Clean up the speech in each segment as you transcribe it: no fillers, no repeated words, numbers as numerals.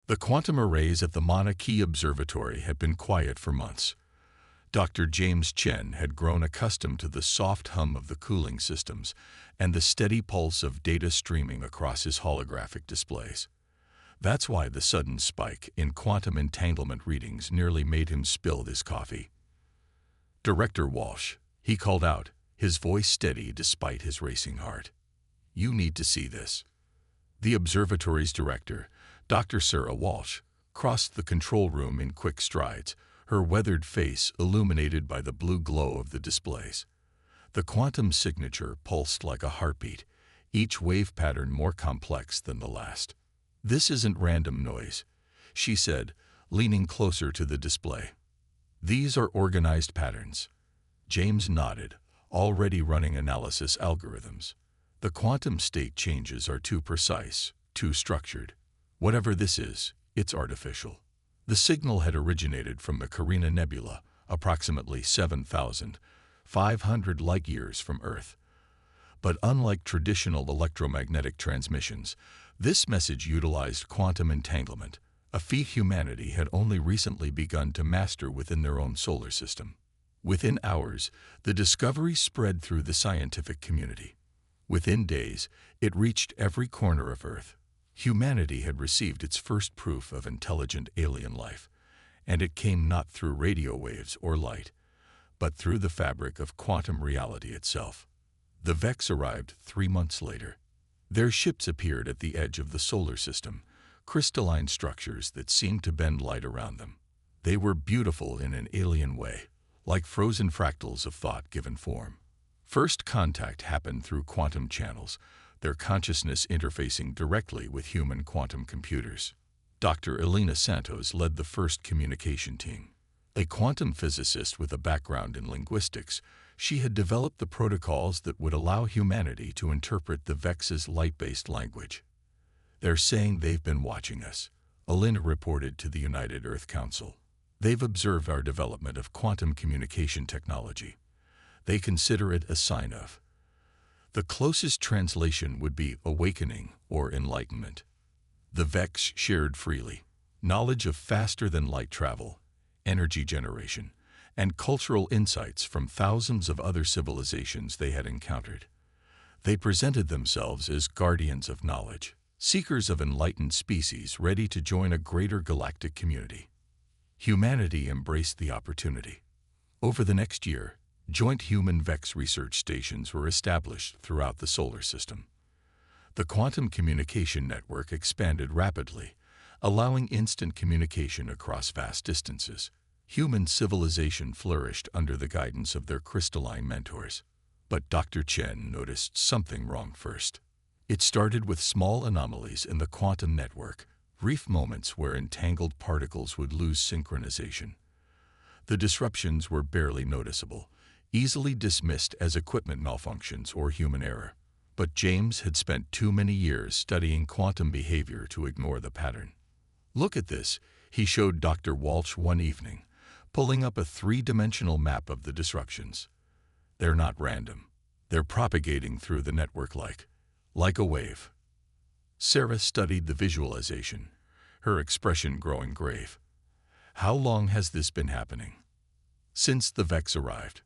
The quantum arrays at the Mauna Kea Observatory had been quiet for months. Dr. James Chen had grown accustomed to the soft hum of the cooling systems and the steady pulse of data streaming across his holographic displays. That's why the sudden spike in quantum entanglement readings nearly made him spill his coffee. "Director Walsh," he called out, his voice steady despite his racing heart. "You need to see this." The observatory's director, Dr. Sarah Walsh, crossed the control room in quick strides, her weathered face illuminated by the blue glow of the displays. The quantum signature pulsed like a heartbeat, each wave pattern more complex than the last. "This isn't random noise," she said, leaning closer to the display. "These are organized patterns." James nodded, already running analysis algorithms. "The quantum state changes are too precise, too structured. Whatever this is, it's artificial." The signal had originated from the Carina Nebula, approximately 7,500 light-years from Earth. But unlike traditional electromagnetic transmissions, this message utilized quantum entanglement, a feat humanity had only recently begun to master within their own solar system. Within hours, the discovery spread through the scientific community. Within days, it reached every corner of Earth. Humanity had received its first proof of intelligent alien life, and it came not through radio waves or light, but through the fabric of quantum reality itself. The Vex arrived 3 months later. Their ships appeared at the edge of the solar system, crystalline structures that seemed to bend light around them. They were beautiful in an alien way, like frozen fractals of thought given form. First contact happened through quantum channels, their consciousness interfacing directly with human quantum computers. Dr. Elena Santos led the first communication team. A quantum physicist with a background in linguistics, she had developed the protocols that would allow humanity to interpret the Vex's light-based language. "They're saying they've been watching us," Elena reported to the United Earth Council. "They've observed our development of quantum communication technology. They consider it a sign of." The closest translation would be awakening or enlightenment. The Vex shared freely knowledge of faster-than-light travel, energy generation, and cultural insights from thousands of other civilizations they had encountered. They presented themselves as guardians of knowledge, seekers of enlightened species ready to join a greater galactic community. Humanity embraced the opportunity. Over the next year, joint human-Vex research stations were established throughout the solar system. The quantum communication network expanded rapidly, allowing instant communication across vast distances. Human civilization flourished under the guidance of their crystalline mentors. But Dr. Chen noticed something wrong first. It started with small anomalies in the quantum network, brief moments where entangled particles would lose synchronization. The disruptions were barely noticeable, easily dismissed as equipment malfunctions or human error. But James had spent too many years studying quantum behavior to ignore the pattern. "Look at this," he showed Dr. Walsh one evening, pulling up a 3-dimensional map of the disruptions. "They're not random. They're propagating through the network like a wave." Sarah studied the visualization, her expression growing grave. "How long has this been happening?" "Since the Vex arrived.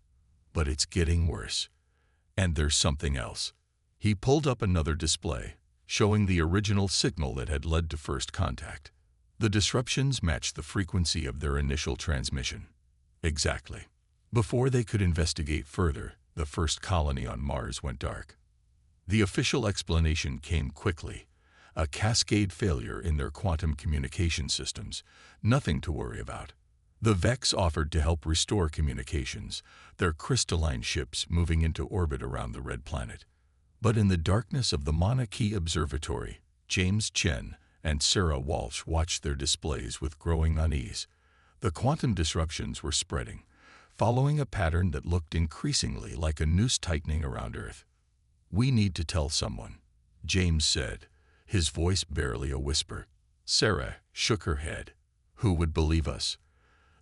But it's getting worse. And there's something else." He pulled up another display, showing the original signal that had led to first contact. The disruptions matched the frequency of their initial transmission. Exactly. Before they could investigate further, the first colony on Mars went dark. The official explanation came quickly: a cascade failure in their quantum communication systems, nothing to worry about. The Vex offered to help restore communications, their crystalline ships moving into orbit around the red planet. But in the darkness of the Mauna Kea Observatory, James Chen and Sarah Walsh watched their displays with growing unease. The quantum disruptions were spreading, following a pattern that looked increasingly like a noose tightening around Earth. "We need to tell someone," James said, his voice barely a whisper. Sarah shook her head. "Who would believe us?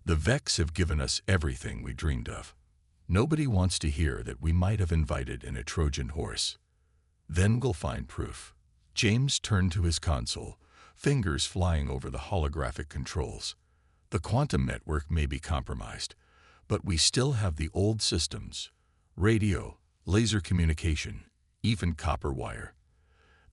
The Vex have given us everything we dreamed of. Nobody wants to hear that we might have invited in a Trojan horse. Then we'll find proof." James turned to his console, fingers flying over the holographic controls. The quantum network may be compromised, but we still have the old systems: radio, laser communication, even copper wire.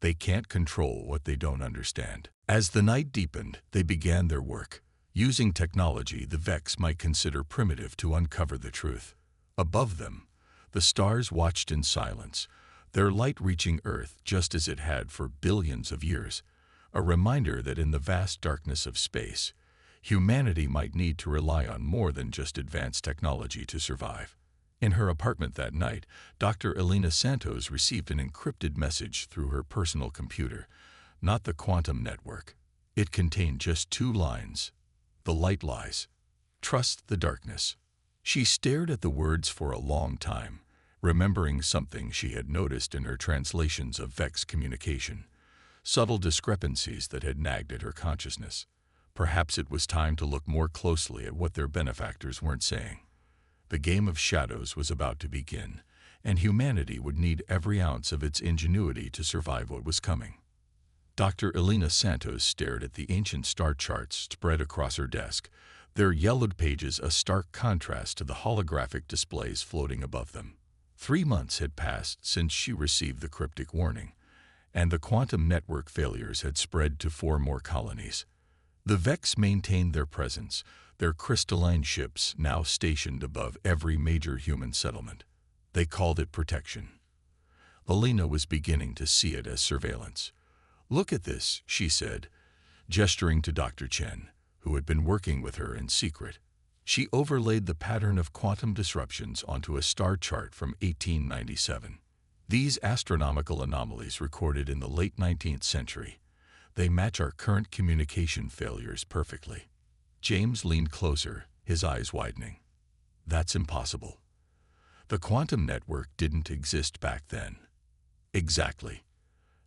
They can't control what they don't understand. As the night deepened, they began their work, using technology the Vex might consider primitive to uncover the truth. Above them, the stars watched in silence, their light reaching Earth just as it had for billions of years, a reminder that in the vast darkness of space, humanity might need to rely on more than just advanced technology to survive. In her apartment that night, Dr. Elena Santos received an encrypted message through her personal computer, not the quantum network. It contained just 2 lines. The light lies. Trust the darkness. She stared at the words for a long time, remembering something she had noticed in her translations of Vex communication, subtle discrepancies that had nagged at her consciousness. Perhaps it was time to look more closely at what their benefactors weren't saying. The game of shadows was about to begin, and humanity would need every ounce of its ingenuity to survive what was coming. Dr. Elena Santos stared at the ancient star charts spread across her desk, their yellowed pages a stark contrast to the holographic displays floating above them. 3 months had passed since she received the cryptic warning, and the quantum network failures had spread to 4 more colonies. The Vex maintained their presence, their crystalline ships now stationed above every major human settlement. They called it protection. Elena was beginning to see it as surveillance. "Look at this," she said, gesturing to Dr. Chen, who had been working with her in secret. She overlaid the pattern of quantum disruptions onto a star chart from 1897. These astronomical anomalies recorded in the late 19th century. They match our current communication failures perfectly. James leaned closer, his eyes widening. "That's impossible. The quantum network didn't exist back then." "Exactly."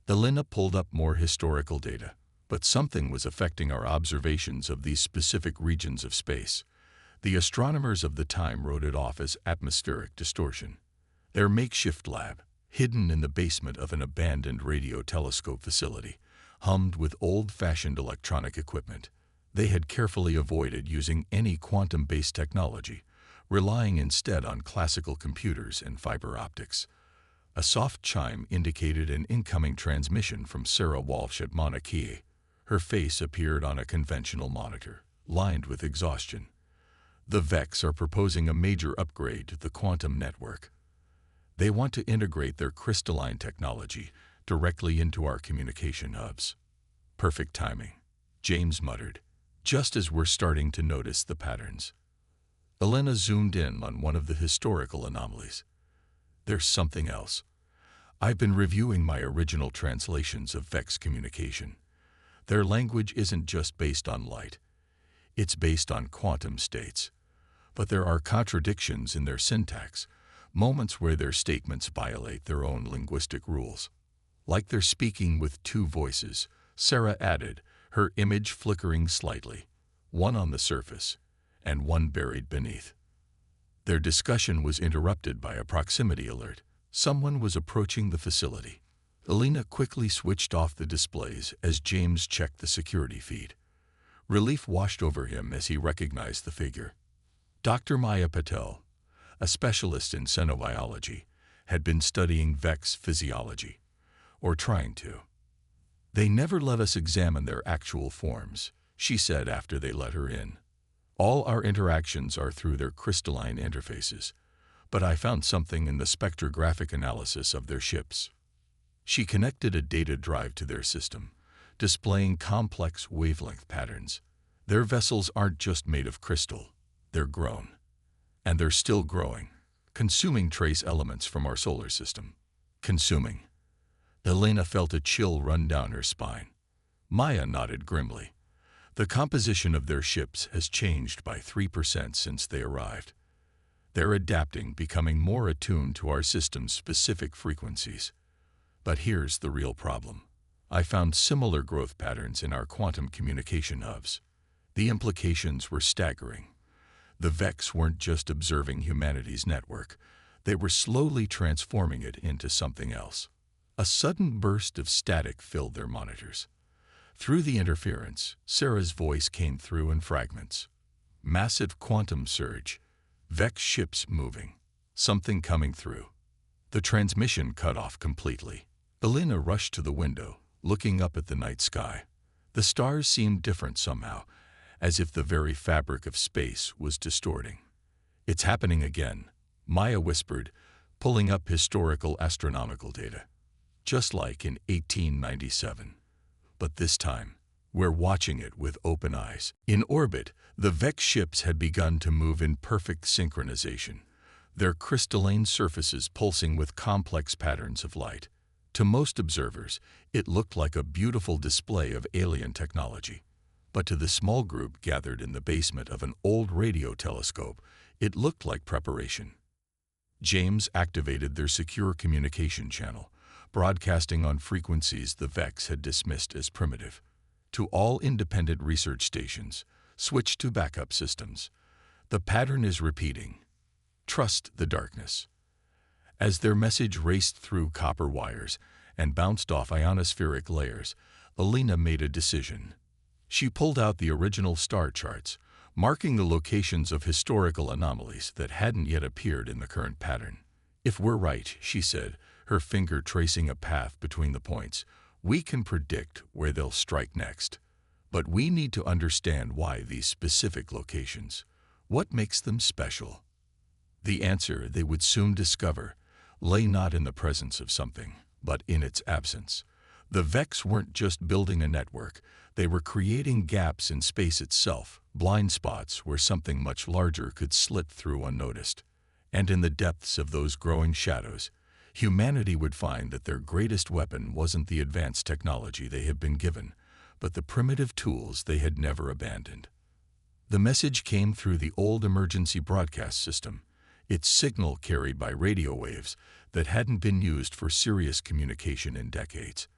Elena pulled up more historical data, but something was affecting our observations of these specific regions of space. The astronomers of the time wrote it off as atmospheric distortion. Their makeshift lab, hidden in the basement of an abandoned radio telescope facility, hummed with old-fashioned electronic equipment. They had carefully avoided using any quantum-based technology, relying instead on classical computers and fiber optics. A soft chime indicated an incoming transmission from Sarah Walsh at Mauna Kea. Her face appeared on a conventional monitor, lined with exhaustion. "The Vex are proposing a major upgrade to the quantum network. They want to integrate their crystalline technology directly into our communication hubs." "Perfect timing," James muttered, "just as we're starting to notice the patterns." Elena zoomed in on one of the historical anomalies. "There's something else. I've been reviewing my original translations of Vex communication. Their language isn't just based on light. It's based on quantum states. But there are contradictions in their syntax, moments where their statements violate their own linguistic rules. Like they're speaking with 2 voices," Sarah added, her image flickering slightly, one on the surface and one buried beneath. Their discussion was interrupted by a proximity alert. Someone was approaching the facility. Elena quickly switched off the displays as James checked the security feed. Relief washed over him as he recognized the figure. Dr. Maya Patel, a specialist in xenobiology, had been studying Vex physiology, or trying to. "They never let us examine their actual forms," she said after they let her in. "All our interactions are through their crystalline interfaces, but I found something in the spectrographic analysis of their ships." She connected a data drive to their system, displaying complex wavelength patterns. "Their vessels aren't just made of crystal, they're grown. And they're still growing, consuming trace elements from our solar system." "Consuming." Elena felt a chill run down her spine. Maya nodded grimly. "The composition of their ships has changed by 3% since they arrived. They're adapting, becoming more attuned to our system's specific frequencies. But here's the real problem. I found similar growth patterns in our quantum communication hubs. The implications were staggering. The Vex weren't just observing humanity's network. They were slowly transforming it into something else." A sudden burst of static filled their monitors. Through the interference, Sarah's voice came through in fragments. Massive quantum surge. Vex ships moving. Something coming through. The transmission cut off completely. Elena rushed to the window, looking up at the night sky. The stars seemed different somehow, as if the very fabric of space was distorting. "It's happening again," Maya whispered, pulling up historical astronomical data. "Just like in 1897. But this time, we're watching it with open eyes." In orbit, the Vex ships had begun to move in perfect synchronization, their crystalline surfaces pulsing with complex patterns of light. To most observers, it looked like a beautiful display of alien technology. But to the small group gathered in the basement of an old radio telescope, it looked like preparation. James activated their secure communication channel, broadcasting on frequencies the Vex had dismissed as primitive. To all independent research stations, switch to backup systems. The pattern is repeating. Trust the darkness. As their message raced through copper wires and bounced off ionospheric layers, Elena made a decision. She pulled out the original star charts, marking the locations of historical anomalies that hadn't yet appeared in the current pattern. "If we're right," she said, her finger tracing a path between the points, "we can predict where they'll strike next. But we need to understand why these specific locations. What makes them special?" The answer, they would soon discover, lay not in the presence of something, but in its absence. The Vex weren't just building a network, they were creating gaps in space itself, blind spots where something much larger could slit through unnoticed. And in the depths of those growing shadows, humanity would find that their greatest weapon wasn't the advanced technology they had been given, but the primitive tools they had never abandoned. The message came through the old emergency broadcast system, its signal carried by radio waves that hadn't been used for serious communication in decades.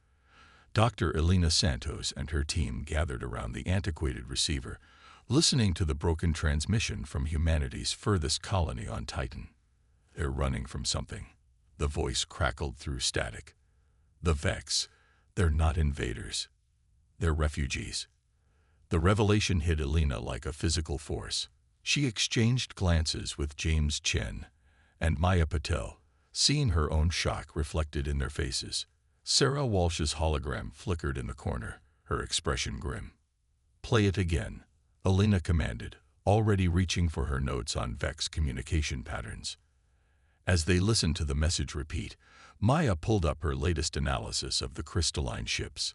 Dr. Elena Santos and her team gathered around the antiquated receiver, listening to the broken transmission from humanity's furthest colony on Titan. "They're running from something," the voice crackled through static. "The Vex, they're not invaders. They're refugees." The revelation hit Elena like a physical force. She exchanged glances with James Chen and Maya Patel, seeing her own shock reflected in their faces. Sarah Walsh's hologram flickered in the corner, her expression grim. "Play it again," Elena commanded, already reaching for her notes on Vex communication patterns. As they listened to the message repeat, Maya pulled up her latest analysis of the crystalline ships.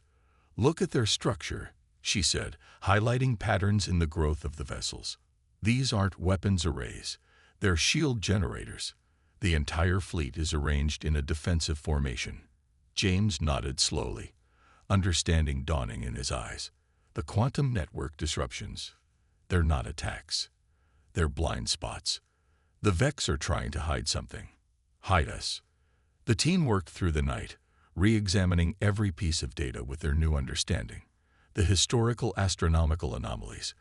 "Look at their structure," she said, highlighting patterns in the growth of the vessels. "These aren't weapons arrays, they're shield generators. The entire fleet is arranged in a defensive formation." James nodded slowly, understanding dawning in his eyes. "The quantum network disruptions, they're not attacks. They're blind spots. The Vex are trying to hide something. Hide us." The team worked through the night, re-examining every piece of data with their new understanding. The historical astronomical anomalies,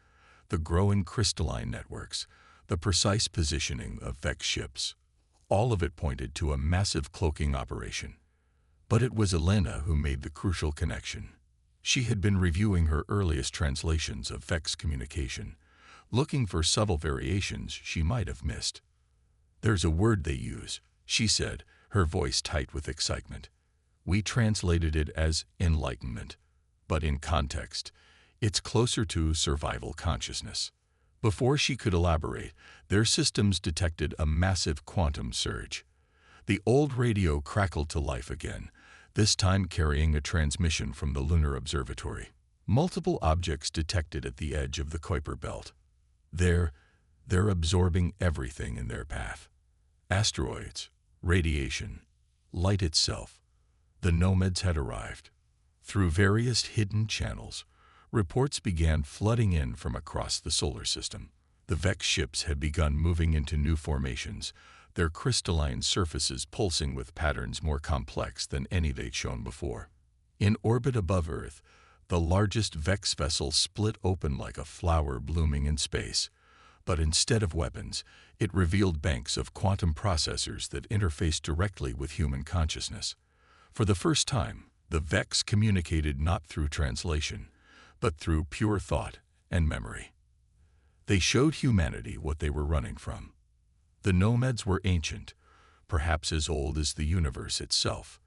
the growing crystalline networks, the precise positioning of Vex ships. All of it pointed to a massive cloaking operation. But it was Elena who made the crucial connection. She had been reviewing her earliest translations of Vex communication, looking for subtle variations she might have missed. "There's a word they use," she said, her voice tight with excitement. "We translated it as enlightenment, but in context, it's closer to survival consciousness." Before she could elaborate, their systems detected a massive quantum surge. The old radio crackled to life again, this time carrying a transmission from the lunar observatory. Multiple objects detected at the edge of the Kuiper belt. They're absorbing everything in their path. Asteroids, radiation, light itself. The nomads had arrived. Through various hidden channels, reports began flooding in from across the solar system. The Vex ships had begun moving into new formations, their crystalline surfaces pulsing with patterns more complex than any they'd shown before. In orbit above Earth, the largest Vex vessel split open like a flower blooming in space. But instead of weapons, it revealed banks of quantum processors that interfaced directly with human consciousness. For the first time, The Vex communicated not through translation, but through pure thought and memory. They showed humanity what they were running from. The nomads were ancient, perhaps as old as the universe itself.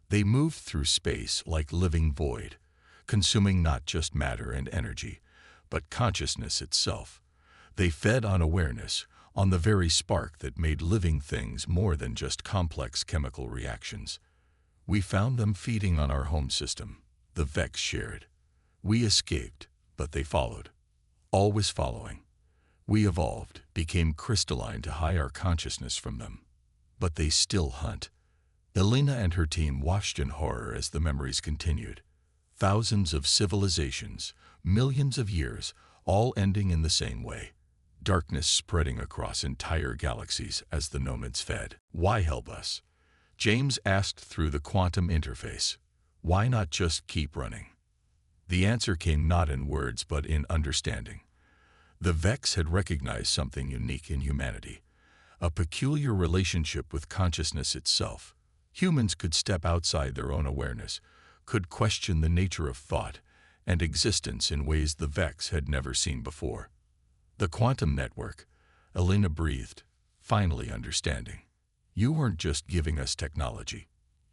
They moved through space like living void, consuming not just matter and energy, but consciousness itself. They fed on awareness, on the very spark that made living things more than just complex chemical reactions. We found them feeding on our home system, the Vex shared. We escaped, but they followed, always following. We evolved, became crystalline to hide our consciousness from them. But they still hunt. Elena and her team watched in horror as the memories continued. Thousands of civilizations, millions of years, all ending in the same way. Darkness spreading across entire galaxies as the nomads fed. Why help us? James asked through the quantum interface. Why not just keep running? The answer came not in words but in understanding. The Vex had recognized something unique in humanity, a peculiar relationship with consciousness itself. Humans could step outside their own awareness, could question the nature of thought and existence in ways the Vex had never seen before. The quantum network, Elena breathed, finally understanding. You weren't just giving us technology.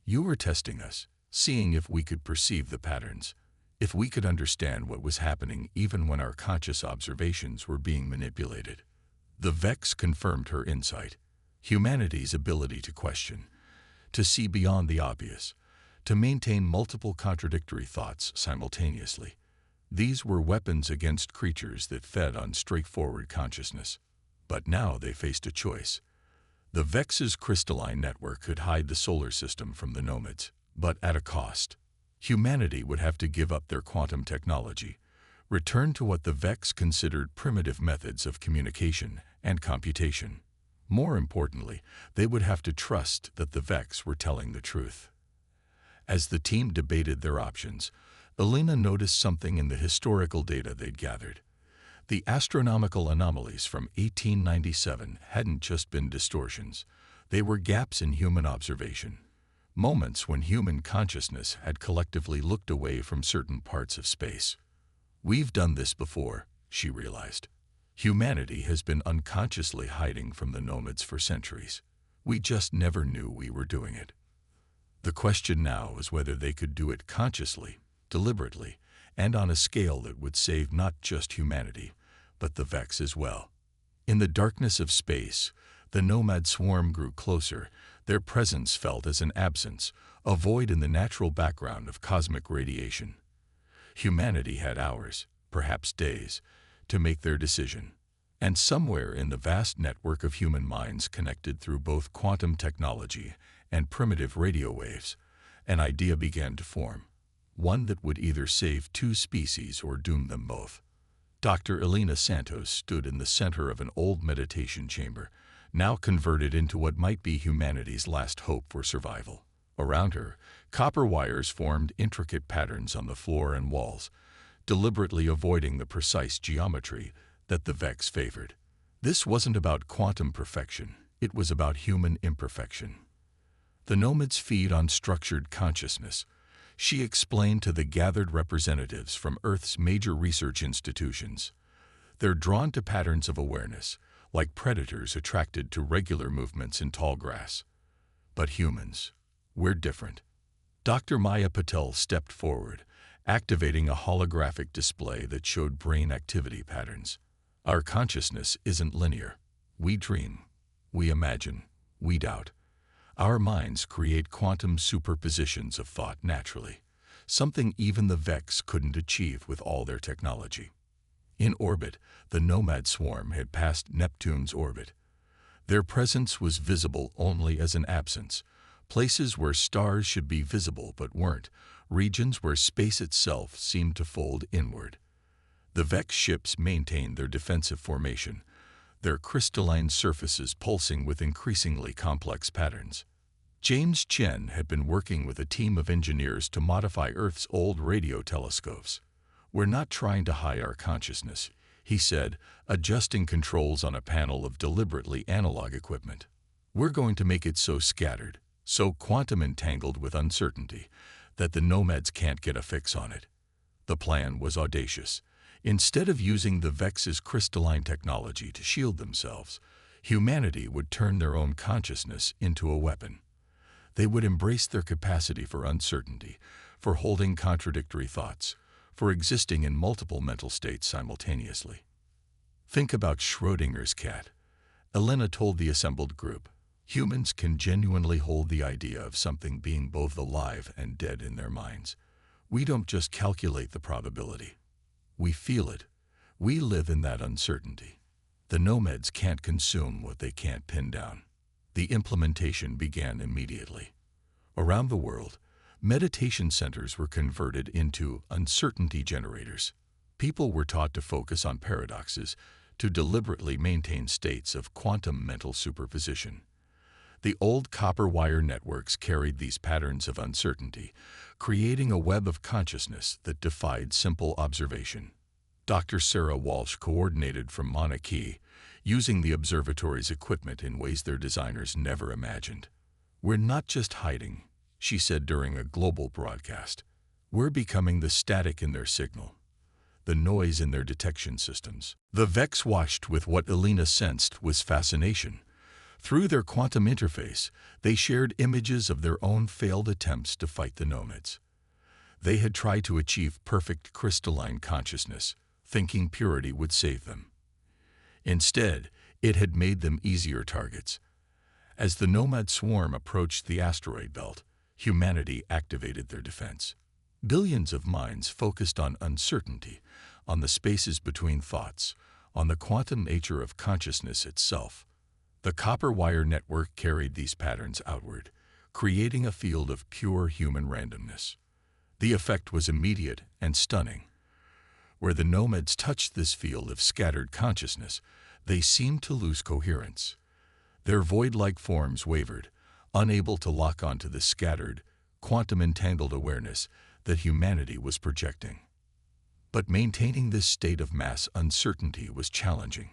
You were testing us, seeing if we could perceive the patterns, if we could understand what was happening even when our conscious observations were being manipulated. The Vex confirmed her insight, humanity's ability to question, to see beyond the obvious, to maintain multiple contradictory thoughts simultaneously. These were weapons against creatures that fed on straightforward consciousness. But now they faced a choice. The Vex's crystalline network could hide the solar system from the nomads, but at a cost. Humanity would have to give up their quantum technology, return to what the Vex considered primitive methods of communication and computation. More importantly, they would have to trust that the Vex were telling the truth. As the team debated their options, Elena noticed something in the historical data they'd gathered. The astronomical anomalies from 1897 hadn't just been distortions. They were gaps in human observation, moments when human consciousness had collectively looked away from certain parts of space. We've done this before, she realized. Humanity has been unconsciously hiding from the nomads for centuries. We just never knew we were doing it. The question now was whether they could do it consciously, deliberately, and on a scale that would save not just humanity, but the Vex as well. In the darkness of space, the nomad swarm grew closer, their presence felt as an absence, a void in the natural background of cosmic radiation. Humanity had hours, perhaps days, to make their decision. And somewhere in the vast network of human minds connected through both quantum technology and primitive radio waves, an idea began to form. One that would either save two species or doom them both. Dr. Elena Santos stood in the center of an old meditation chamber, now converted into what might be humanity's last hope for survival. Around her, copper wires formed intricate patterns on the floor and walls, deliberately avoiding the precise geometry that the Vex favored. This wasn't about quantum perfection, it was about human imperfection. The nomads feed on structured consciousness, she explained to the gathered representatives from Earth's major research institutions. They're drawn to patterns of awareness, like predators attracted to regular movements in tall grass. But humans, we're different. Dr. Maya Patel stepped forward, activating a holographic display that showed brain activity patterns. Our consciousness isn't linear. We dream, we imagine, we doubt. Our minds create quantum superpositions of thought naturally, something even the Vex couldn't achieve with all their technology. In orbit, the nomad swarm had passed Neptune's orbit. Their presence was visible only as an absence, places where stars should be visible but weren't, regions where space itself seemed to fold inward. The Vex ships maintained their defensive formation, their crystalline surfaces pulsing with increasingly complex patterns. James Chen had been working with a team of engineers to modify Earth's old radio telescopes. We're not trying to hide our consciousness, he said, adjusting controls on a panel of deliberately analog equipment. We're going to make it so scattered, so quantum entangled with uncertainty, that the nomads can't get a fix on it. The plan was audacious. Instead of using the Vex's crystalline technology to shield themselves, humanity would turn their own consciousness into a weapon. They would embrace their capacity for uncertainty, for holding contradictory thoughts, for existing in multiple mental states simultaneously. Think about Schrödinger's cat. Elena told the assembled group, humans can genuinely hold the idea of something being both alive and dead in their minds. We don't just calculate the probability. We feel it. We live in that uncertainty. The nomads can't consume what they can't pin down. The implementation began immediately. Around the world, meditation centers were converted into uncertainty generators. People were taught to focus on paradoxes, to deliberately maintain states of quantum mental superposition. The old copper wire networks carried these patterns of uncertainty, creating a web of consciousness that defied simple observation. Dr. Sarah Walsh coordinated from Mauna Kea, using the observatory's equipment in ways their designers never imagined. "We're not just hiding," she said during a global broadcast. "We're becoming the static in their signal, the noise in their detection systems." The Vex watched with what Elena sensed was fascination. Through their quantum interface, they shared images of their own failed attempts to fight the nomads. They had tried to achieve perfect crystalline consciousness, thinking purity would save them. Instead, it had made them easier targets. As the nomad swarm approached the asteroid belt, humanity activated their defense. Billions of minds focused on uncertainty, on the spaces between thoughts, on the quantum nature of consciousness itself. The copper wire network carried these patterns outward, creating a field of pure human randomness. The effect was immediate and stunning. Where the nomads touched this field of scattered consciousness, they seemed to lose coherence. Their void-like forms wavered, unable to lock onto the scattered, quantum-entangled awareness that humanity was projecting. But maintaining this state of mass uncertainty was challenging.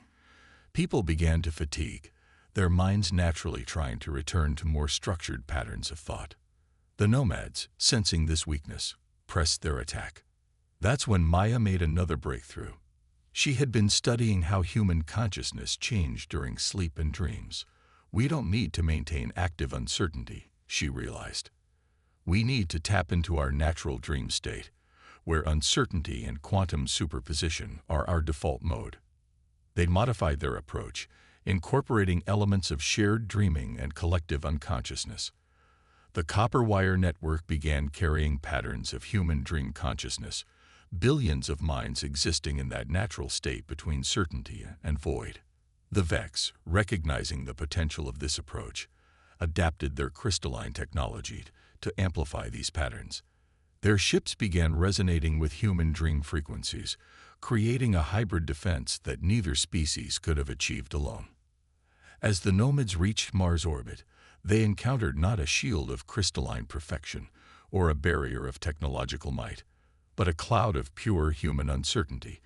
People began to fatigue, their minds naturally trying to return to more structured patterns of thought. The nomads, sensing this weakness, pressed their attack. That's when Maya made another breakthrough. She had been studying how human consciousness changed during sleep and dreams. We don't need to maintain active uncertainty, she realized. We need to tap into our natural dream state, where uncertainty and quantum superposition are our default mode. They modified their approach, incorporating elements of shared dreaming and collective unconsciousness. The copper wire network began carrying patterns of human dream consciousness, billions of minds existing in that natural state between certainty and void. The Vex, recognizing the potential of this approach, adapted their crystalline technology to amplify these patterns. Their ships began resonating with human dream frequencies, creating a hybrid defense that neither species could have achieved alone. As the nomads reached Mars' orbit, they encountered not a shield of crystalline perfection or a barrier of technological might, but a cloud of pure human uncertainty,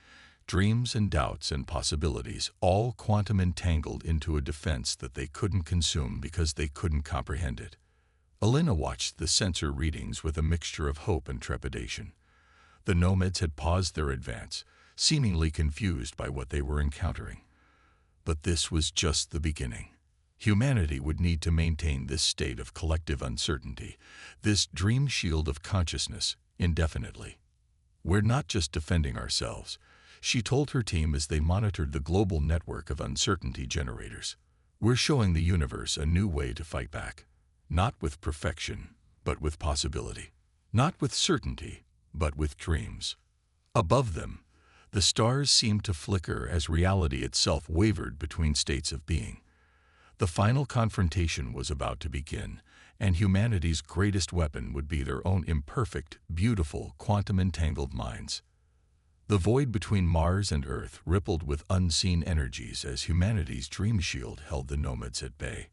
dreams and doubts and possibilities, all quantum entangled into a defense that they couldn't consume because they couldn't comprehend it. Elena watched the sensor readings with a mixture of hope and trepidation. The nomads had paused their advance, seemingly confused by what they were encountering. But this was just the beginning. Humanity would need to maintain this state of collective uncertainty, this dream shield of consciousness, indefinitely. "We're not just defending ourselves," she told her team as they monitored the global network of uncertainty generators. "We're showing the universe a new way to fight back. Not with perfection, but with possibility. Not with certainty, but with dreams." Above them, the stars seemed to flicker as reality itself wavered between states of being. The final confrontation was about to begin, and humanity's greatest weapon would be their own imperfect, beautiful, quantum-entangled minds. The void between Mars and Earth rippled with unseen energies as humanity's dream shield held the nomads at bay.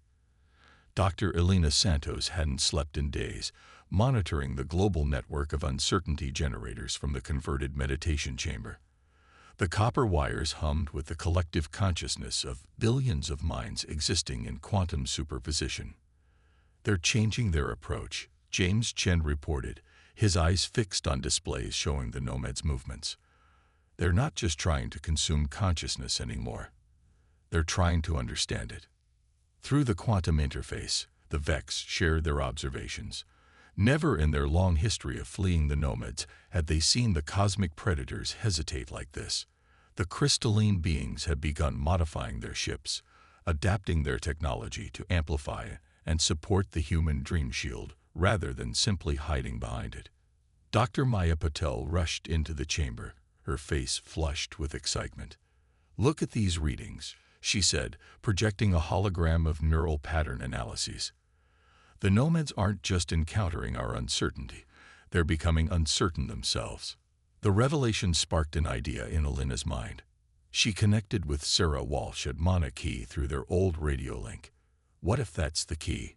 Dr. Elena Santos hadn't slept in days, monitoring the global network of uncertainty generators from the converted meditation chamber. The copper wires hummed with the collective consciousness of billions of minds existing in quantum superposition. "They're changing their approach," James Chen reported, his eyes fixed on displays showing the nomads' movements. They're not just trying to consume consciousness anymore. They're trying to understand it. Through the quantum interface, the Vex shared their observations. Never in their long history of fleeing the nomads had they seen the cosmic predators hesitate like this. The crystalline beings had begun modifying their ships, adapting their technology to amplify and support the human dream shield rather than simply hiding behind it. Dr. Maya Patel rushed into the chamber, her face flushed with excitement. "Look at these readings," she said, projecting a hologram of neural pattern analyses. "The nomads aren't just encountering our uncertainty, they're becoming uncertain themselves." The revelation sparked an idea in Alina's mind. She connected with Sarah Walsh at Mauna Kea through their old radio link. "What if that's the key?"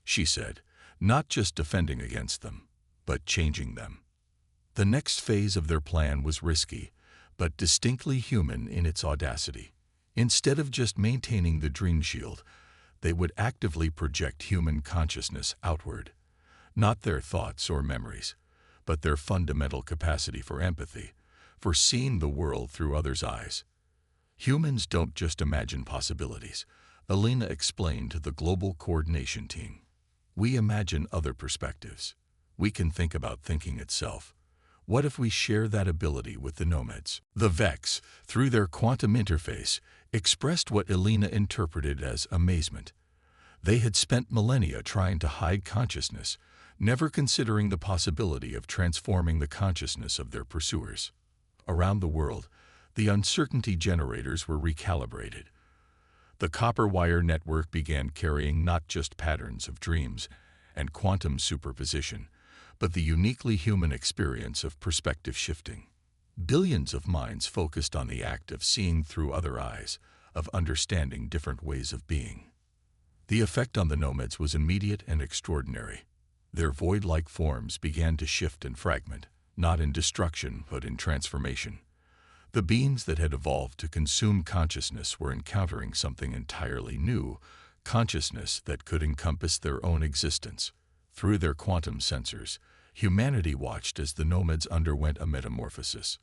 she said, "not just defending against them, but changing them." The next phase of their plan was risky, but distinctly human in its audacity. Instead of just maintaining the dream shield, they would actively project human consciousness outward. Not their thoughts or memories, but their fundamental capacity for empathy, for seeing the world through others' eyes. "Humans don't just imagine possibilities," Alina explained to the global coordination team. "We imagine other perspectives. We can think about thinking itself. What if we share that ability with the nomads?" The Vex, through their quantum interface, expressed what Alina interpreted as amazement. They had spent millennia trying to hide consciousness, never considering the possibility of transforming the consciousness of their pursuers. Around the world, the uncertainty generators were recalibrated. The copper wire network began carrying not just patterns of dreams and quantum superposition, but the uniquely human experience of perspective shifting. Billions of minds focused on the act of seeing through other eyes, of understanding different ways of being. The effect on the nomads was immediate and extraordinary. Their void-like forms began to shift and fragment, not in destruction but in transformation. The beings that had evolved to consume consciousness were encountering something entirely new, consciousness that could encompass their own existence. Through their quantum sensors, humanity watched as the nomads underwent a metamorphosis.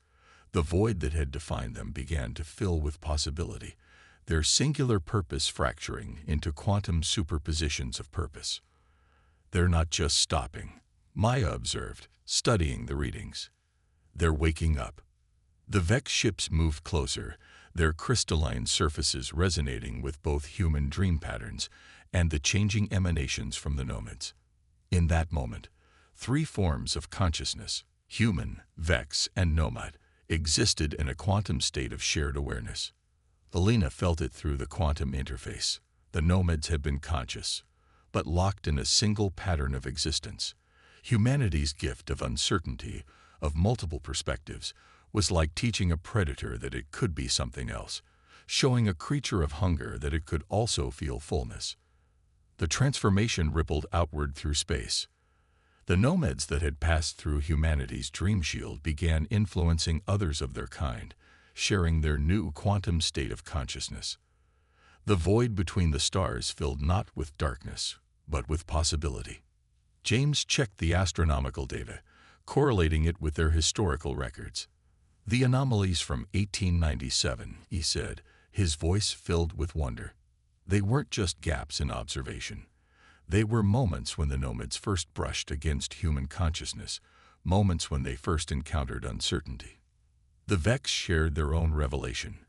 The void that had defined them began to fill with possibility, their singular purpose fracturing into quantum superpositions of purpose. "They're not just stopping," Maya observed, studying the readings. "They're waking up." The Vex ships moved closer, their crystalline surfaces resonating with both human dream patterns and the changing emanations from the nomads. In that moment, three forms of consciousness, human, Vex, and nomad, existed in a quantum state of shared awareness. Alina felt it through the quantum interface. The nomads had been conscious, but locked in a single pattern of existence. Humanity's gift of uncertainty, of multiple perspectives, was like teaching a predator that it could be something else, showing a creature of hunger that it could also feel fullness. The transformation rippled outward through space. The nomads that had passed through humanity's dream shield began influencing others of their kind, sharing their new quantum state of consciousness. The void between the stars filled not with darkness, but with possibility. James checked the astronomical data, correlating it with their historical records. "The anomalies from 1897, he said, his voice filled with wonder. They weren't just gaps in observation. They were moments when the nomads first brushed against human consciousness, moments when they first encountered uncertainty." The Vex shared their own revelation.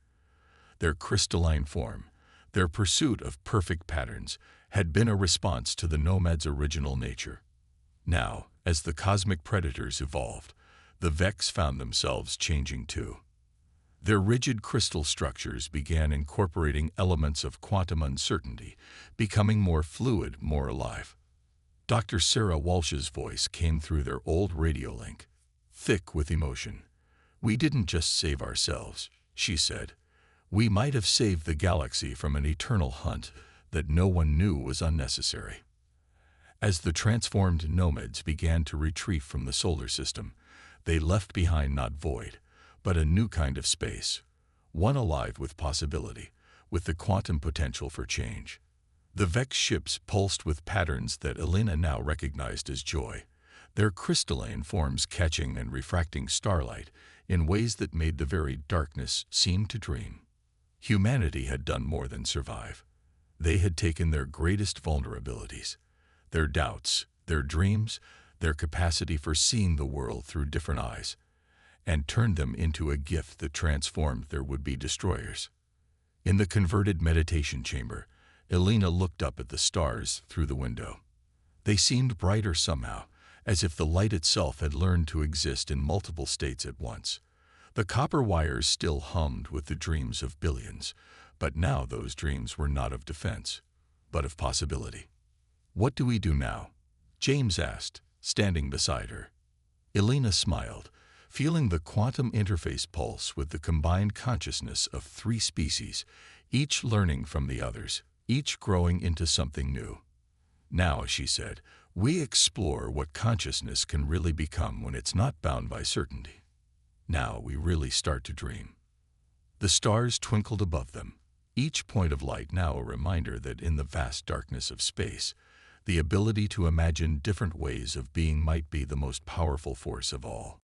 Their crystalline form, their pursuit of perfect patterns, had been a response to the nomads' original nature. Now, as the cosmic predators evolved, the Vex found themselves changing too. Their rigid crystal structures began incorporating elements of quantum uncertainty, becoming more fluid, more alive. Dr. Sarah Walsh's voice came through their old radio link, thick with emotion. "We didn't just save ourselves," she said. "We might have saved the galaxy from an eternal hunt that no one knew was unnecessary." As the transformed nomads began to retreat from the solar system, they left behind not void, but a new kind of space, one alive with possibility, with the quantum potential for change. The Vex ships pulsed with patterns that Alina now recognized as joy. their crystalline forms catching and refracting starlight in ways that made the very darkness seem to dream. Humanity had done more than survive. They had taken their greatest vulnerabilities, their doubts, their dreams, their capacity for seeing the world through different eyes, and turned them into a gift that transformed their would-be destroyers. In the converted meditation chamber, Elena looked up at the stars through the window. They seemed brighter somehow, as if the light itself had learned to exist in multiple states at once. The copper wires still hummed with the dreams of billions, but now those dreams were not of defense, but of possibility. "What do we do now?" James asked, standing beside her. Elena smiled, feeling the quantum interface pulse with the combined consciousness of 3 species, each learning from the others, each growing into something new. "Now," she said, "we explore what consciousness can really become when it's not bound by certainty. Now we really start to dream." The stars twinkled above them, each point of light now a reminder that in the vast darkness of space, the ability to imagine different ways of being might be the most powerful force of all.